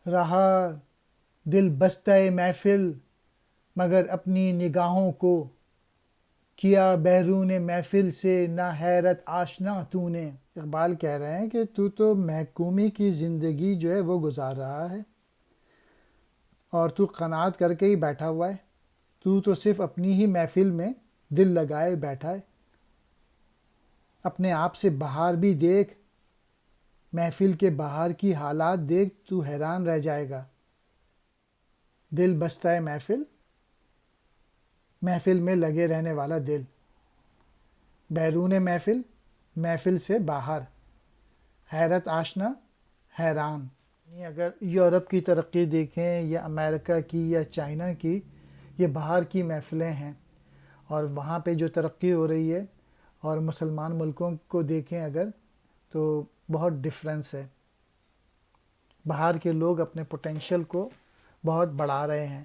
رہا دل بستہ محفل مگر اپنی نگاہوں کو کیا بیرون محفل سے نہ حیرت آشنا تو نے۔ اقبال کہہ رہے ہیں کہ تو محکومی کی زندگی جو ہے وہ گزار رہا ہے اور تو قناعت کر کے ہی بیٹھا ہوا ہے، تو صرف اپنی ہی محفل میں دل لگائے بیٹھا ہے۔ اپنے آپ سے باہر بھی دیکھ، محفل کے باہر کی حالات دیکھ، تو حیران رہ جائے گا۔ دل بستہ محفل، محفل میں لگے رہنے والا دل، بیرون محفل، محفل سے باہر، حیرت آشنا، حیران۔ اگر یورپ کی ترقی دیکھیں یا امریکہ کی یا چائنا کی، یہ باہر کی محفلیں ہیں، اور وہاں پہ جو ترقی ہو رہی ہے، اور مسلمان ملکوں کو دیکھیں اگر تو بہت ڈفرینس ہے۔ باہر کے لوگ اپنے پوٹینشیل کو بہت بڑھا رہے ہیں۔